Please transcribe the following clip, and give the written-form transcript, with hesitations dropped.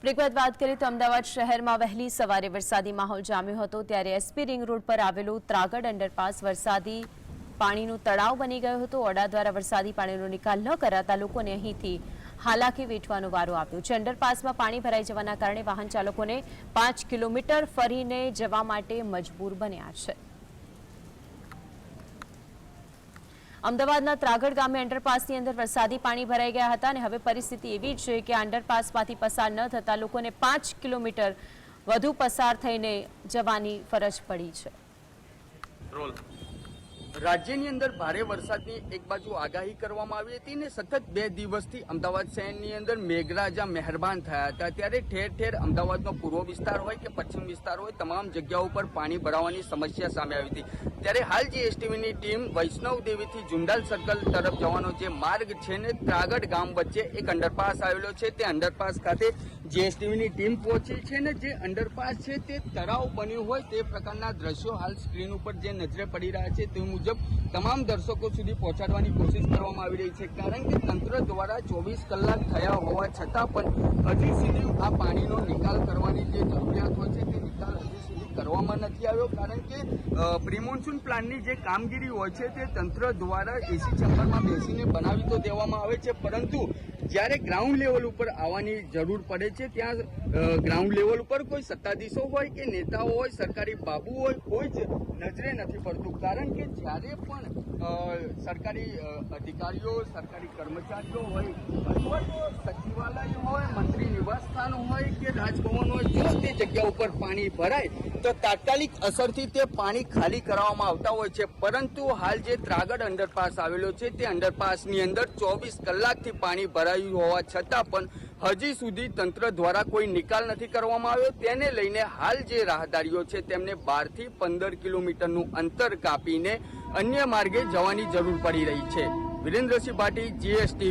વિગત વાત કરીએ તો અમદાવાદ શહેરમાં વહેલી સવારે વરસાદી માહોલ જામ્યો હતો ત્યારે એસપી રિંગ રોડ પર આવેલું ત્રાગડ અંડરપાસ વરસાદી પાણીનું તળાવ બની ગયું હતું। ઓડા દ્વારા વરસાદી પાણીનો નિકાલ ન કરાતા લોકોને અહીંથી હાલાકી વેઠવાનો વારો આવ્યો છે। અંડરપાસમાં પાણી ભરાઈ જવાના કારણે વાહન ચાલકોને 5 કિલોમીટર ફરીને જવા માટે મજબૂર બન્યા છે। અમદાવાદના ત્રાગડ ગામે અંડરપાસની અંદર વરસાદી પાણી ભરાઈ ગયા હતા અને હવે પરિસ્થિતિ એવી છે કે અંડરપાસમાંથી પસાર ન થતા લોકોને 5 કિલોમીટર વધુ પસાર થઈને જવાની ફરજ પડી છે। રાજ્યની અંદર ભારે વરસાદની એક બાજુ આગાહી કરવામાં આવી હતી ને સતત 2 દિવસથી અમદાવાદ શહેરની અંદર મેઘરાજા મહેરબાન થયા હતા ત્યારે ઠેર ઠેર અમદાવાદનો પૂર્વ વિસ્તાર હોય કે પશ્ચિમ વિસ્તાર હોય તમામ જગ્યાઓ પર પાણી ભરાવાની સમસ્યા સામે આવી હતી। ત્યારે હાલ જીએસટીવીની ટીમ વૈષ્ણવ દેવીથી જુંડાલ સર્કલ તરફ જવાનો જે માર્ગ છે ને ત્રાગડ ગામ વચ્ચે એક અંડરપાસ આવેલો છે તે અંડરપાસ ખાતે જીએસટીવીની ટીમ પહોંચી છે ને જે અંડરપાસ છે તે તળાવ બન્યું હોય તે પ્રકારના દ્રશ્યો હાલ સ્ક્રીન ઉપર જે નજરે પડી રહ્યા છે તે મુજબ તમામ દર્શકો સુધી પહોંચાડવાની કોશિશ કરવામાં આવી રહી છે કારણ કે તંત્ર દ્વારા 24 કલાક થયા હોવા છતાં પણ હજી સુધી આ પાણીનો નિકાલ કરવાની જે જરૂરિયાત હોય છે તે નિકાલ હજી સુધી કરવામાં નથી આવ્યો કારણ કે પ્રી મોન્સૂન પ્લાનની જે કામગીરી હોય છે તે તંત્ર દ્વારા એસી ચેમ્બરમાં બેસીને બનાવી તો દેવામાં આવે છે પરંતુ જ્યારે ગ્રાઉન્ડ લેવલ ઉપર આવવાની જરૂર પડે છે ત્યાં ગ્રાઉન્ડ લેવલ ઉપર કોઈ સત્તાધીશો હોય કે નેતાઓ હોય સરકારી બાબુ હોય કોઈ જ નજરે નથી પડતું કારણ કે જ્યારે પણ સરકારી અધિકારીઓ સરકારી કર્મચારીઓ હોય અથવા તો સચિવાલય હોય મંત્રી નિવાસસ્થાન હોય કે રાજભવન હોય જો તે જગ્યા ઉપર પાણી ભરાય તો તાત્કાલિક અસરથી તે પાણી ખાલી કરવામાં આવતા હોય છે પરંતુ હાલ જે ત્રાગડ અંડરપાસ આવેલો છે તે અંડરપાસની અંદર 24 કલાકથી પાણી ભરાયું હોવા છતાં પણ હજી સુધી તંત્ર દ્વારા કોઈ નિકાલ નથી કરવામાં આવ્યો તેને લઈને હાલ જે રાહદારીઓ છે તેમને 12 થી 15 કિલોમીટરનું અંતર કાપીને અન્ય માર્ગે જવાની જરૂર પડી રહી છે। વિરેન્દ્રસિંહ ભાટી, જીએસટી।